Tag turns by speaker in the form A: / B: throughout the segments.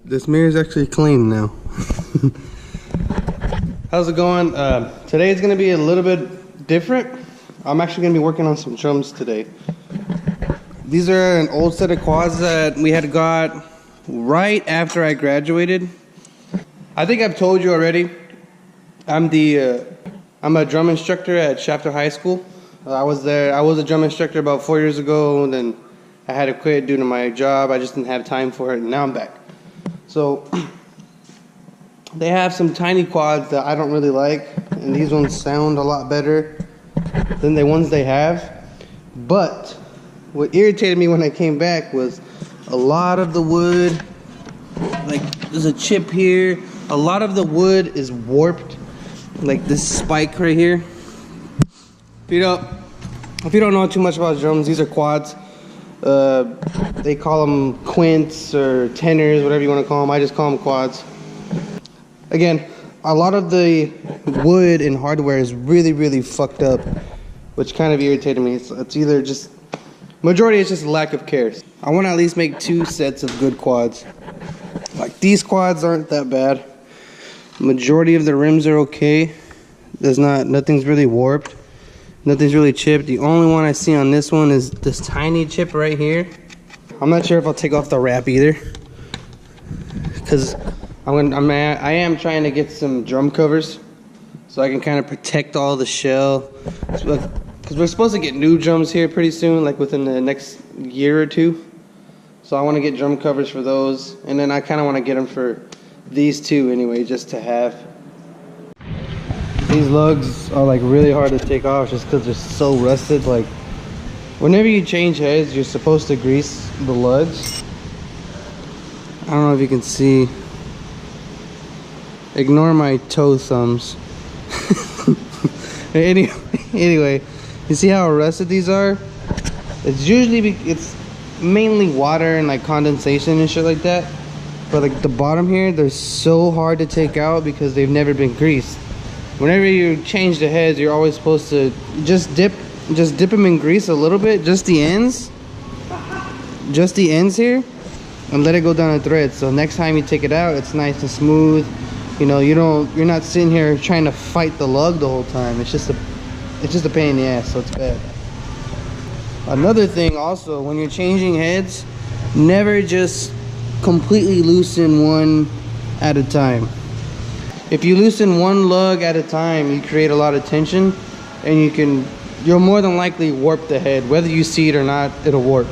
A: This mirror is actually clean now. How's it going? Today is going to be a little bit different. I'm actually going to be working on some drums today. These are an old set of quads that we had got right after I graduated. I think I've told you already. I'm a drum instructor at Shafter High School. I was a drum instructor about 4 years ago, and then I had to quit due to my job. I just didn't have time for it, and now I'm back. So they have some tiny quads that I don't really like, and these ones sound a lot better than the ones they have. But what irritated me when I came back was a lot of the wood, like there's a chip here, a lot of the wood is warped, like this spike right here. If you don't know too much about drums, these are quads. They call them quints or tenors, whatever you want to call them. I just call them quads. Again, a lot of the wood and hardware is really fucked up, which kind of irritated me. It's either just, majority is just lack of care. I want to at least make 2 sets of good quads. Like these quads aren't that bad. Majority of the rims are okay. Nothing's really warped. Nothing's really chipped. The only one I see on this one is this tiny chip right here. I'm not sure if I'll take off the wrap either, because I am trying to get some drum covers so I can kind of protect all the shell. Because we're supposed to get new drums here pretty soon, like within the next year or 2. So I want to get drum covers for those, and then I kind of want to get them for these 2 anyway, just to have. These lugs are like really hard to take off just because they're so rusted. Like whenever you change heads, you're supposed to grease the lugs. I don't know if you can see. Ignore my toe thumbs. Anyway, you see how rusted these are? It's mainly water and like condensation and shit like that. But like the bottom here, they're so hard to take out because they've never been greased. Whenever you change the heads, you're always supposed to just dip them in grease a little bit, just the ends here, and let it go down the thread. So next time you take it out, it's nice and smooth. You know, you're not sitting here trying to fight the lug the whole time. It's just a pain in the ass, so it's bad. Another thing also, when you're changing heads, never just completely loosen one at a time. If you loosen one lug at a time, you create a lot of tension, and you'll more than likely warp the head. Whether you see it or not, it'll warp.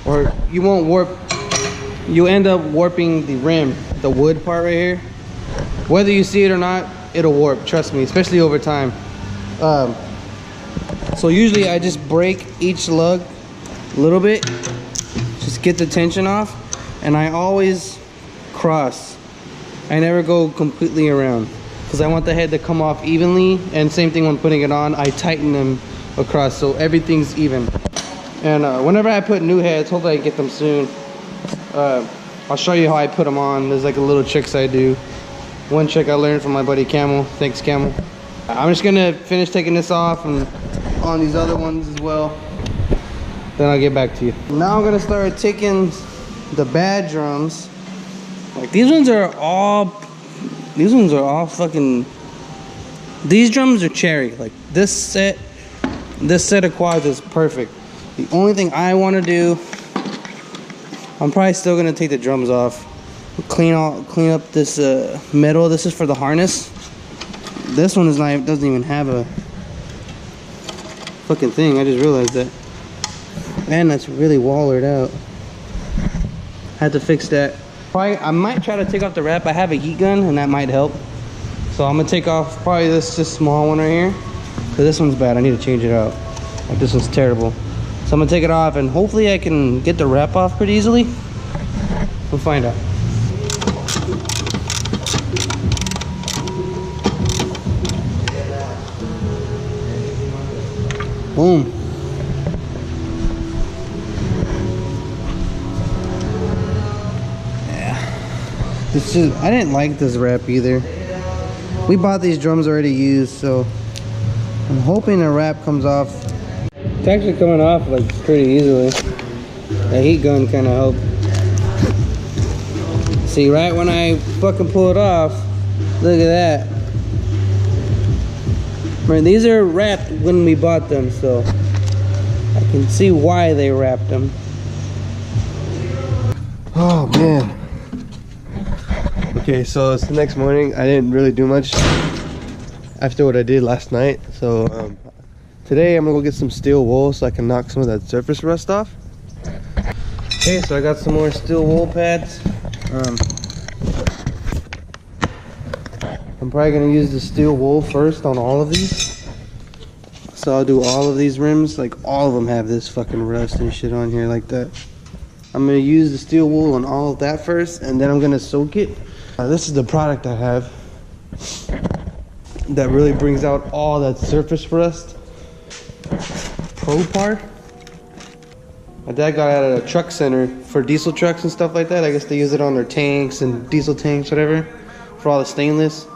A: Or you won't warp, you end up warping the rim, the wood part right here. Whether you see it or not, it'll warp, trust me, especially over time. So usually I just break each lug a little bit, just get the tension off, and I always cross. I never go completely around because I want the head to come off evenly, and same thing when putting it on, I tighten them across so everything's even. And whenever I put new heads, hopefully I get them soon, I'll show you how I put them on. There's like a little tricks I do. One trick I learned from my buddy Camel. Thanks, Camel. I'm just gonna finish taking this off and on these other ones as well. Then I'll get back to you. Now I'm gonna start taking the bad drums. Like these ones are all fucking, these drums are cherry. Like this set of quads is perfect. The only thing I want to do, I'm probably still gonna take the drums off, clean up this metal. This is for the harness. This one doesn't even have a fucking thing. I just realized that, and that's really wallered out. Had to fix that. I might try to take off the wrap. I have a heat gun and that might help. So I'm gonna take off probably this small one right here, because this one's bad. I need to change it out. Like this one's terrible. So I'm gonna take it off and hopefully I can get the wrap off pretty easily. We'll find out. Boom. I didn't like this wrap either. We bought these drums already used, so I'm hoping the wrap comes off. It's actually coming off like pretty easily. The heat gun kind of helped. See, right when I fucking pull it off, look at that. Right, these are wrapped when we bought them, so I can see why they wrapped them. Oh man. Okay, so it's the next morning. I didn't really do much after what I did last night. So today I'm gonna go get some steel wool so I can knock some of that surface rust off. Okay, so I got some more steel wool pads. I'm probably gonna use the steel wool first on all of these. So I'll do all of these rims, like all of them have this fucking rust and shit on here like that. I'm gonna use the steel wool on all of that first, and then I'm gonna soak it. This is the product I have that really brings out all that surface rust. Propar. My dad got it at a truck center for diesel trucks and stuff like that. I guess they use it on their tanks and diesel tanks, whatever, for all the stainless.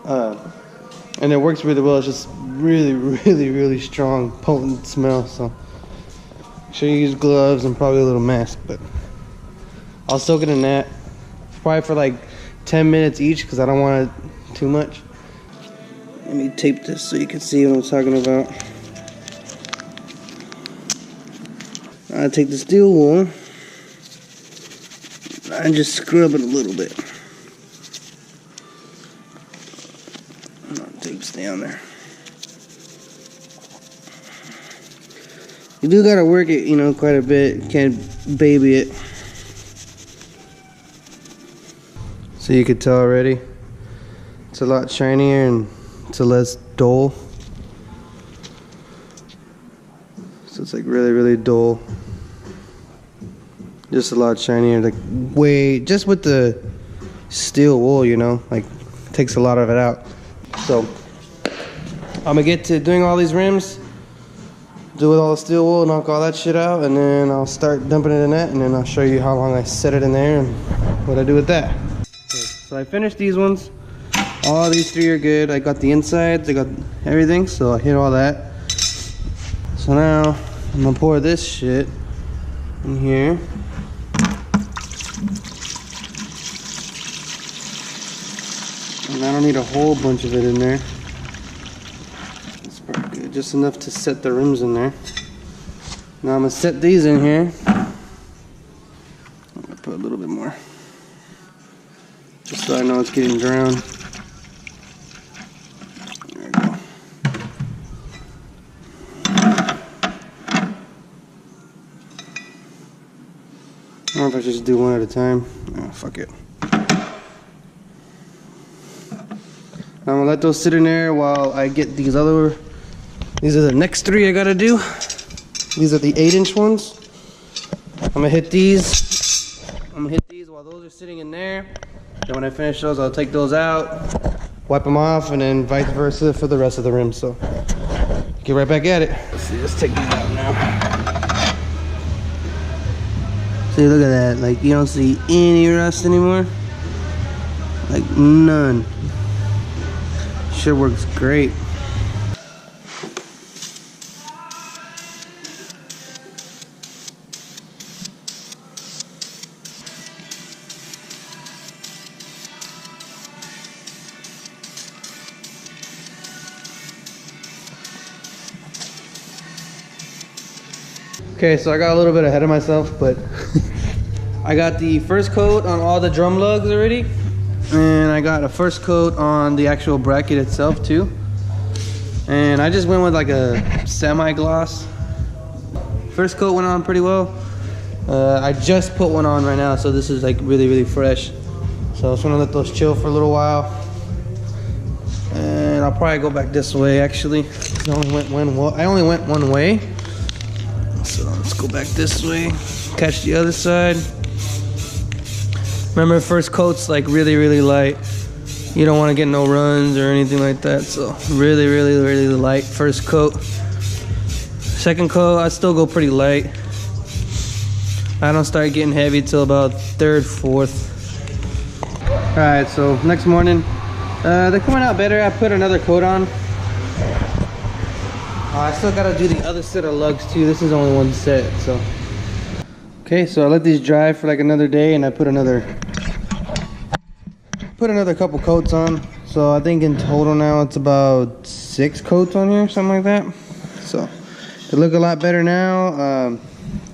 A: And it works really well. It's just really strong, potent smell. So make sure you use gloves and probably a little mask, but I'll soak it in that. Probably for like 10 minutes each because I don't want it too much. Let me tape this so you can see what I'm talking about. I take the steel wool and just scrub it a little bit. Tape's down there. You do gotta work it, you know, quite a bit. Can't baby it. So you could tell already, it's a lot shinier and it's a less dull. So it's like really dull. Just a lot shinier, like way, just with the steel wool, you know, like takes a lot of it out. So I'm gonna get to doing all these rims, do with all the steel wool, knock all that shit out, and then I'll start dumping it in that, and then I'll show you how long I set it in there and what I do with that. Okay, so I finished these ones. All these three are good. I got the insides, I got everything, so I hit all that. So now I'm gonna pour this shit in here. And I don't need a whole bunch of it in there. It's pretty good, just enough to set the rims in there. Now I'm gonna set these in here. I'm gonna put a little bit more, just so I know it's getting drowned. There we go. I don't know if I should just do one at a time. Oh, fuck it. I'm gonna let those sit in there while I get these other. These are the next three I gotta do. These are the 8-inch ones. I'm gonna hit these. While those are sitting in there. Then when I finish those, I'll take those out, wipe them off, and then vice versa for the rest of the rim. So get right back at it. Let's take these out now. See, look at that. Like, you don't see any rust anymore. Like, none. Shit works great. Okay, so I got a little bit ahead of myself, but I got the first coat on all the drum lugs already. And I got a first coat on the actual bracket itself too. And I just went with like a semi-gloss. First coat went on pretty well. I just put one on right now, so this is like really fresh. So I just want to let those chill for a little while. And I'll probably go back this way actually. I only went one way. So let's go back this way. Catch the other side. Remember, first coat's like really light. You don't want to get no runs or anything like that. So really light first coat. Second coat, I still go pretty light. I don't start getting heavy till about third, fourth. All right, so next morning, they're coming out better. I put another coat on. I still gotta do the other set of lugs too. This is only one set, so. Okay, so I let these dry for like another day, and I put another put another couple coats on. So I think in total now it's about 6 coats on here, something like that. So they look a lot better now.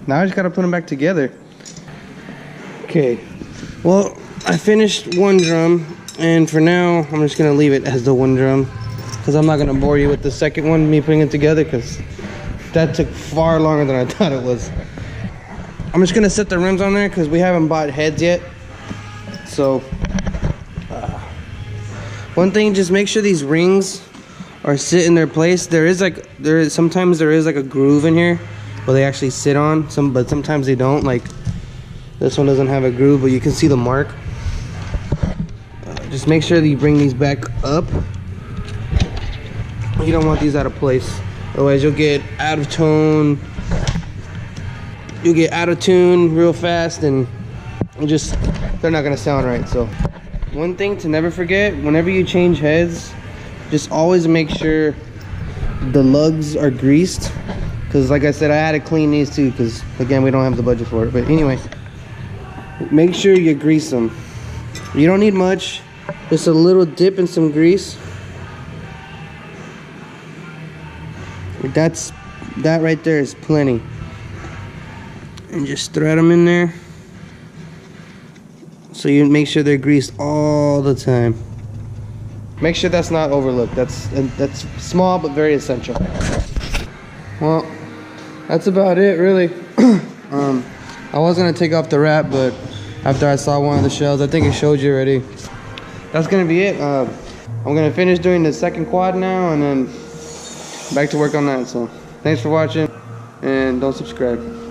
A: Now I just gotta put them back together. Okay, well, I finished one drum, and for now I'm just gonna leave it as the one drum, because I'm not gonna bore you with the second one, me putting it together, because that took far longer than I thought it was. I'm just gonna set the rims on there because we haven't bought heads yet. So one thing, just make sure these rings are sit in their place. Sometimes there is like a groove in here where they actually sit on, but sometimes they don't. Like this one doesn't have a groove, but you can see the mark. Just make sure that you bring these back up. You don't want these out of place, otherwise you'll get out of tone. You'll get out of tune real fast, and they're not gonna sound right. So one thing to never forget, whenever you change heads, just always make sure the lugs are greased, because like I said, I had to clean these too, because again, we don't have the budget for it. But anyway, make sure you grease them. You don't need much, just a little dip in some grease. That right there is plenty. And just thread them in there, so you make sure they're greased all the time. Make sure that's not overlooked. That's small but very essential. Well, that's about it, really. I was gonna take off the wrap, but after I saw one of the shells, I think it showed you already. That's gonna be it. I'm gonna finish doing the second quad now, and then back to work on that. So thanks for watching, and don't subscribe.